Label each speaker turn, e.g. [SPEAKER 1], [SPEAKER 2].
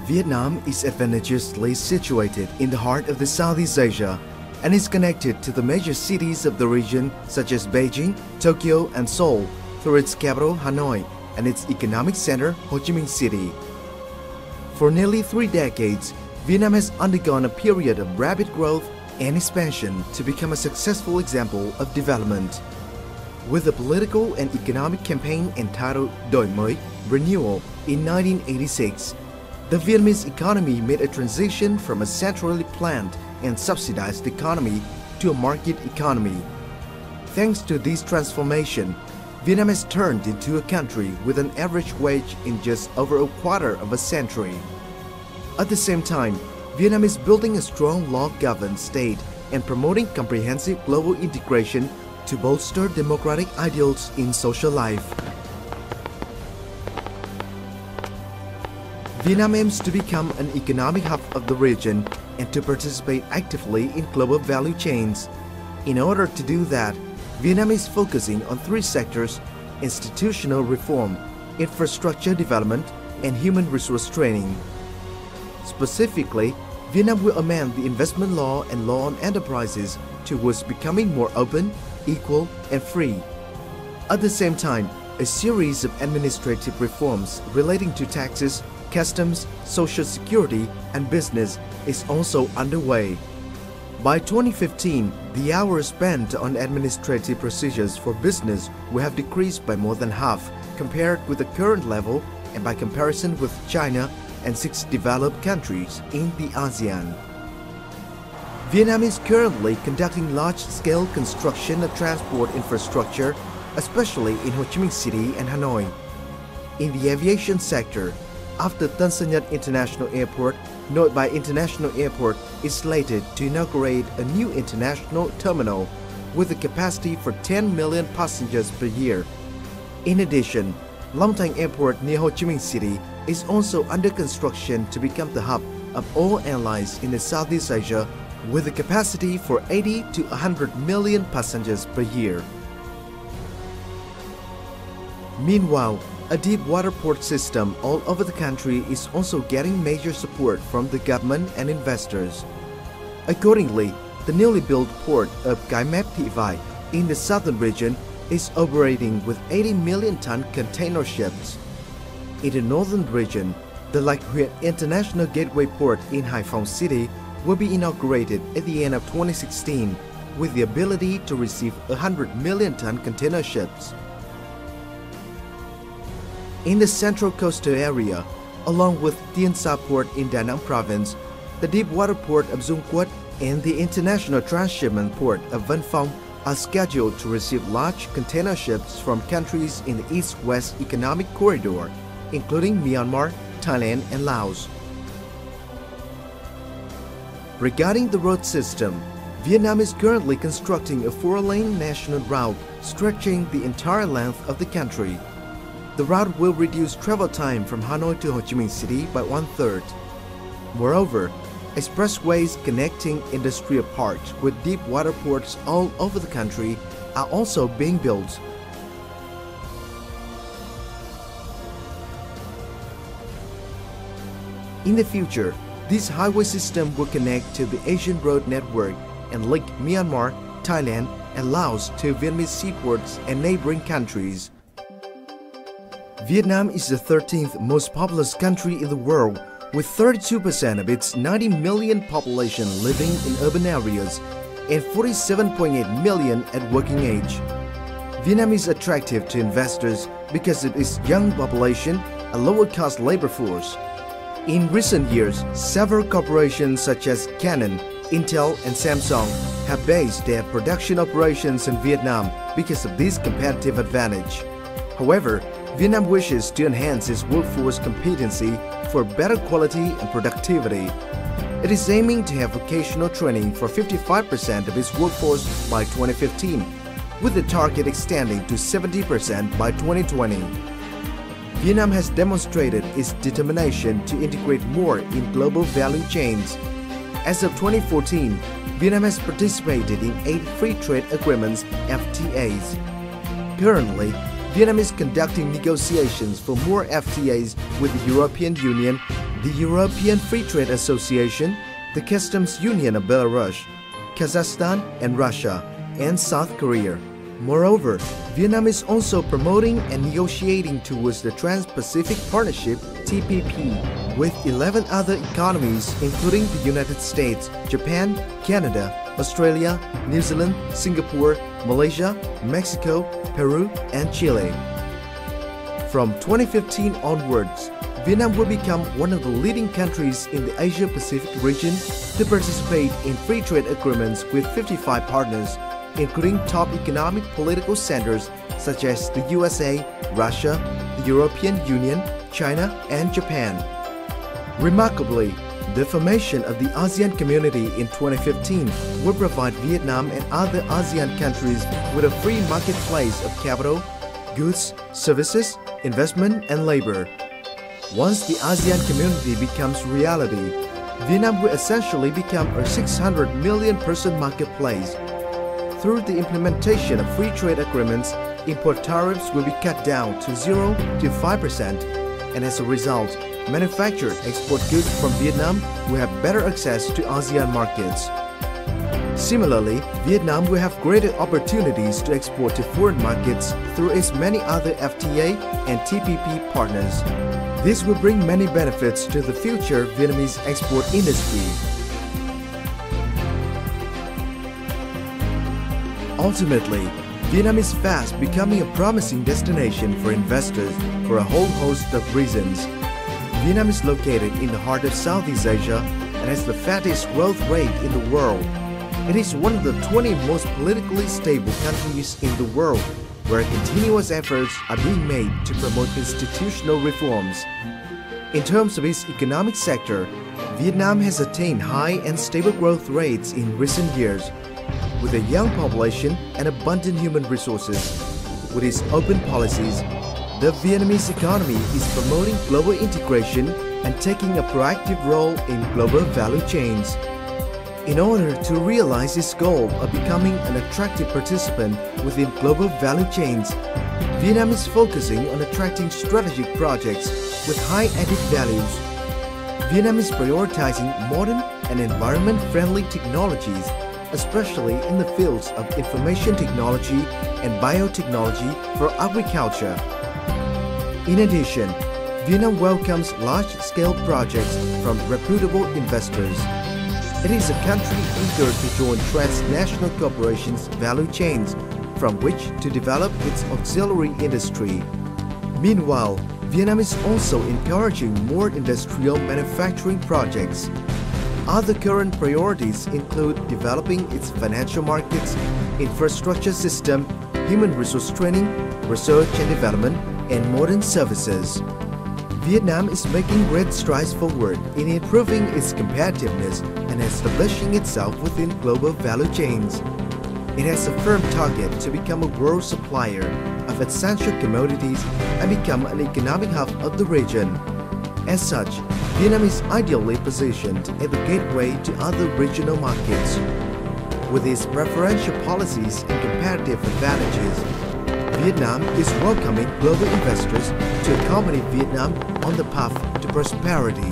[SPEAKER 1] Vietnam is advantageously situated in the heart of the Southeast Asia and is connected to the major cities of the region such as Beijing, Tokyo and Seoul through its capital Hanoi and its economic center Ho Chi Minh City. For nearly 3 decades, Vietnam has undergone a period of rapid growth and expansion to become a successful example of development. With a political and economic campaign entitled Đổi mới, Renewal in 1986, the Vietnamese economy made a transition from a centrally planned and subsidized economy to a market economy. Thanks to this transformation, Vietnam has turned into a country with an average wage in just over a quarter of a century. At the same time, Vietnam is building a strong law-governed state and promoting comprehensive global integration to bolster democratic ideals in social life. Vietnam aims to become an economic hub of the region and to participate actively in global value chains. In order to do that, Vietnam is focusing on 3 sectors: institutional reform, infrastructure development, and human resource training. Specifically, Vietnam will amend the investment law and law on enterprises towards becoming more open, equal, and free. At the same time, a series of administrative reforms relating to taxes, customs, social security, and business is also underway. By 2015, the hours spent on administrative procedures for business will have decreased by more than half compared with the current level and by comparison with China and 6 developed countries in the ASEAN. Vietnam is currently conducting large-scale construction of transport infrastructure, especially in Ho Chi Minh City and Hanoi. In the aviation sector, after Tân Sơn Nhất International Airport, Nội Bài International Airport is slated to inaugurate a new international terminal with a capacity for 10 million passengers per year. In addition, Long Thanh Airport near Ho Chi Minh City is also under construction to become the hub of all airlines in the Southeast Asia with a capacity for 80 to 100 million passengers per year. Meanwhile, a deep water port system all over the country is also getting major support from the government and investors. Accordingly, the newly built port of Cái Mép Thị Vải in the southern region is operating with 80 million ton container ships. In the northern region, the Lạch Huyện International Gateway Port in Hải Phòng City will be inaugurated at the end of 2016 with the ability to receive 100 million ton container ships. In the central coastal area, along with Tiên Sa Port in Da Nang Province, the deep water port of Dung Quất and the international transshipment port of Vân Phong are scheduled to receive large container ships from countries in the East-West Economic Corridor, including Myanmar, Thailand, and Laos. Regarding the road system, Vietnam is currently constructing a 4-lane national route stretching the entire length of the country. The route will reduce travel time from Hanoi to Ho Chi Minh City by 1/3. Moreover, expressways connecting industrial parks with deep water ports all over the country are also being built. In the future, this highway system will connect to the Asian Road Network and link Myanmar, Thailand, and Laos to Vietnamese seaports and neighboring countries. Vietnam is the 13th most populous country in the world, with 32% of its 90 million population living in urban areas and 47.8 million at working age. Vietnam is attractive to investors because of its young population and lower-cost labor force. In recent years, several corporations such as Canon, Intel, and Samsung have based their production operations in Vietnam because of this competitive advantage. However, Vietnam wishes to enhance its workforce competency for better quality and productivity. It is aiming to have vocational training for 55% of its workforce by 2015, with the target extending to 70% by 2020. Vietnam has demonstrated its determination to integrate more in global value chains. As of 2014, Vietnam has participated in 8 free trade agreements (FTAs). Currently, Vietnam is conducting negotiations for more FTAs with the European Union, the European Free Trade Association, the Customs Union of Belarus, Kazakhstan and Russia, and South Korea. Moreover, Vietnam is also promoting and negotiating towards the Trans-Pacific Partnership (TPP) with 11 other economies including the United States, Japan, Canada, Australia, New Zealand, Singapore, Malaysia, Mexico, Peru, and Chile. From 2015 onwards, Vietnam will become one of the leading countries in the Asia-Pacific region to participate in free trade agreements with 55 partners, including top economic political centers such as the USA, Russia, the European Union, China, and Japan. Remarkably, the formation of the ASEAN community in 2015 will provide Vietnam and other ASEAN countries with a free marketplace of capital, goods, services, investment, and labor. Once the ASEAN community becomes reality, Vietnam will essentially become a 600 million person marketplace. Through the implementation of free trade agreements, import tariffs will be cut down to 0 to 5%, and as a result, manufactured export goods from Vietnam will have better access to ASEAN markets. Similarly, Vietnam will have greater opportunities to export to foreign markets through its many other FTA and TPP partners. This will bring many benefits to the future Vietnamese export industry. Ultimately, Vietnam is fast becoming a promising destination for investors for a whole host of reasons. Vietnam is located in the heart of Southeast Asia and has the fastest growth rate in the world. It is one of the 20 most politically stable countries in the world, where continuous efforts are being made to promote institutional reforms. In terms of its economic sector, Vietnam has attained high and stable growth rates in recent years. With a young population and abundant human resources, with its open policies, the Vietnamese economy is promoting global integration and taking a proactive role in global value chains. In order to realize its goal of becoming an attractive participant within global value chains, Vietnam is focusing on attracting strategic projects with high added values. Vietnam is prioritizing modern and environment-friendly technologies, especially in the fields of information technology and biotechnology for agriculture. In addition, Vietnam welcomes large-scale projects from reputable investors. It is a country eager to join transnational corporations' value chains from which to develop its auxiliary industry. Meanwhile, Vietnam is also encouraging more industrial manufacturing projects. Other current priorities include developing its financial markets, infrastructure system, human resource training, research and development, and modern services. Vietnam is making great strides forward in improving its competitiveness and establishing itself within global value chains. It has a firm target to become a world supplier of essential commodities and become an economic hub of the region. As such, Vietnam is ideally positioned as the gateway to other regional markets. With its preferential policies and competitive advantages, Vietnam is welcoming global investors to accompany Vietnam on the path to prosperity.